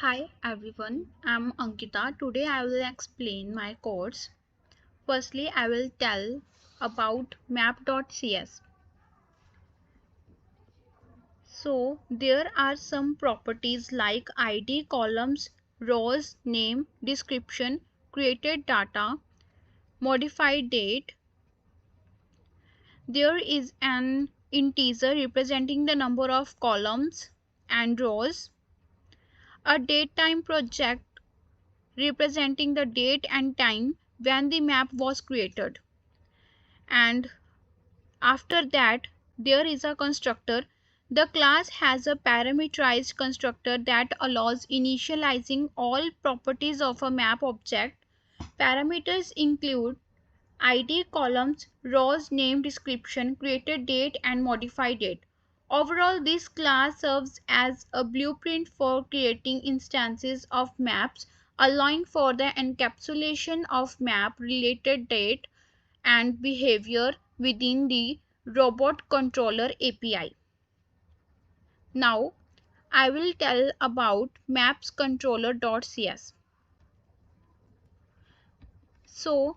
Hi everyone, I'm Ankita. Today I will explain my course. Firstly, I will tell about map.cs. So, there are some properties like ID, columns, rows, name, description, created data, modified date. There is an integer representing the number of columns and rows, a datetime project representing the date and time when the map was created. And after that, there is a constructor. The class has a parameterized constructor that allows initializing all properties of a map object. Parameters include ID, columns, rows, name, description, created date, and modified date. Overall, this class serves as a blueprint for creating instances of maps, allowing for the encapsulation of map-related date and behavior within the robot controller API. Now, I will tell about mapscontroller.cs. So,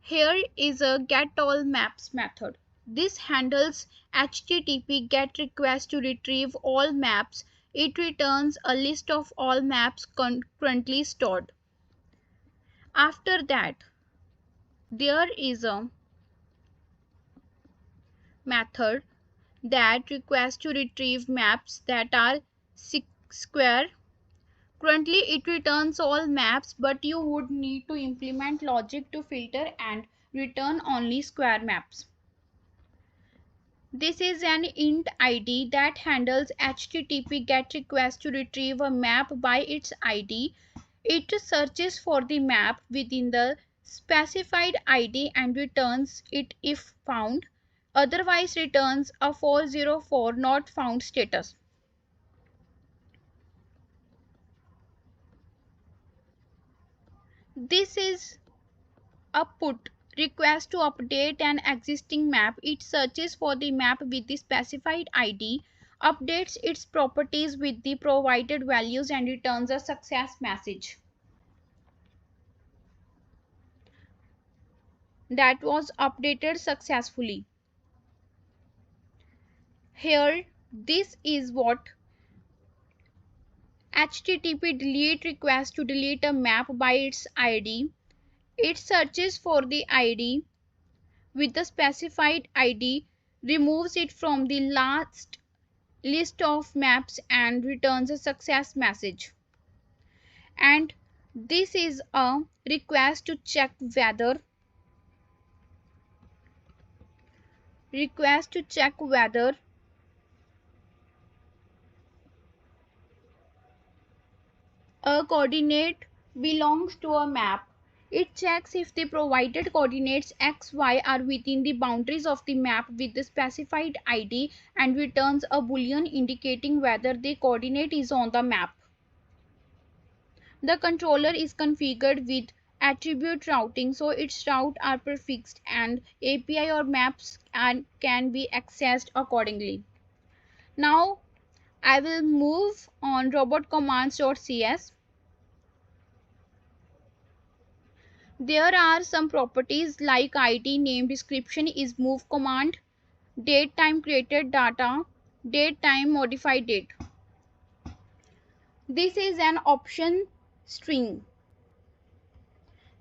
here is a getAllMaps method. This handles HTTP GET request to retrieve all maps. It returns a list of all maps currently stored. After that, there is a method that requests to retrieve maps that are square. Currently, it returns all maps, but you would need to implement logic to filter and return only square maps. This is an int id that handles HTTP GET request to retrieve a map by its id. It searches for the map within the specified id and returns it if found. Otherwise, returns a 404 not found status. This is a put request to update an existing map. It searches for the map with the specified ID, updates its properties with the provided values, and returns a success message that was updated successfully. Here, this is what HTTP delete request to delete a map by its ID. It searches for the ID with the specified ID, removes it from the last list of maps and returns a success message. And this is a request to check whether a coordinate belongs to a map. It checks if the provided coordinates x, y are within the boundaries of the map with the specified ID and returns a boolean indicating whether the coordinate is on the map. The controller is configured with attribute routing, so its routes are prefixed and API or maps can be accessed accordingly. Now I will move on robotcommands.cs. There are some properties like ID, name, description is move command, date, time, created data, date, time, modified date. This is an option string.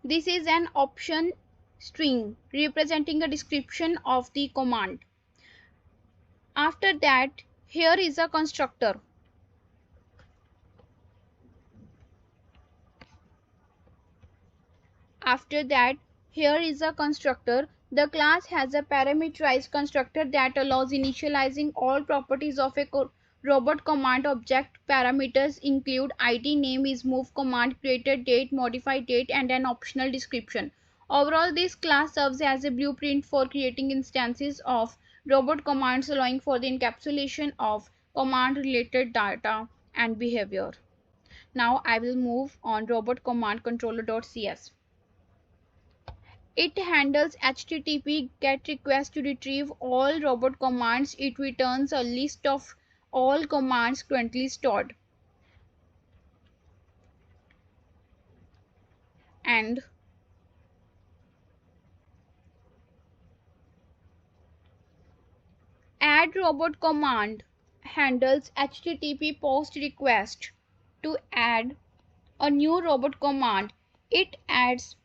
This is an option string representing a description of the command. After that, here is a constructor. After that, here is a constructor. The class has a parameterized constructor that allows initializing all properties of a robot command object. Parameters include ID, name is move command, created date, modified date, and an optional description. Overall, this class serves as a blueprint for creating instances of robot commands, allowing for the encapsulation of command related data and behavior. Now I will move on robot command controller.cs. It handles HTTP GET request to retrieve all robot commands. It returns a list of all commands currently stored. and add robot command handles HTTP post request. To add a new robot command, it adds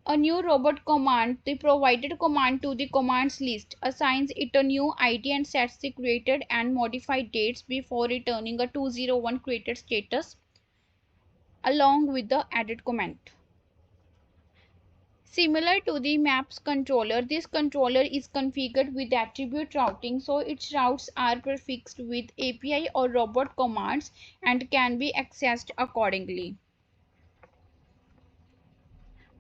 a new robot command, the provided command, to the commands list, assigns it a new ID and sets the created and modified dates before returning a 201 created status along with the added comment. Similar to the maps controller, this controller is configured with attribute routing, so its routes are prefixed with API or robot commands and can be accessed accordingly.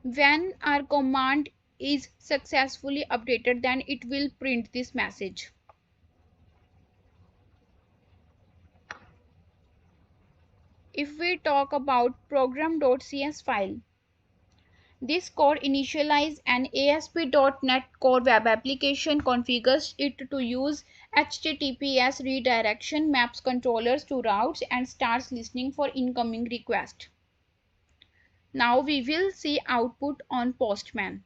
When our command is successfully updated, then it will print this message. If we talk about program.cs file, this code initializes an ASP.NET Core web application, configures it to use HTTPS redirection, maps controllers to routes, and starts listening for incoming requests. Now we will see output on Postman.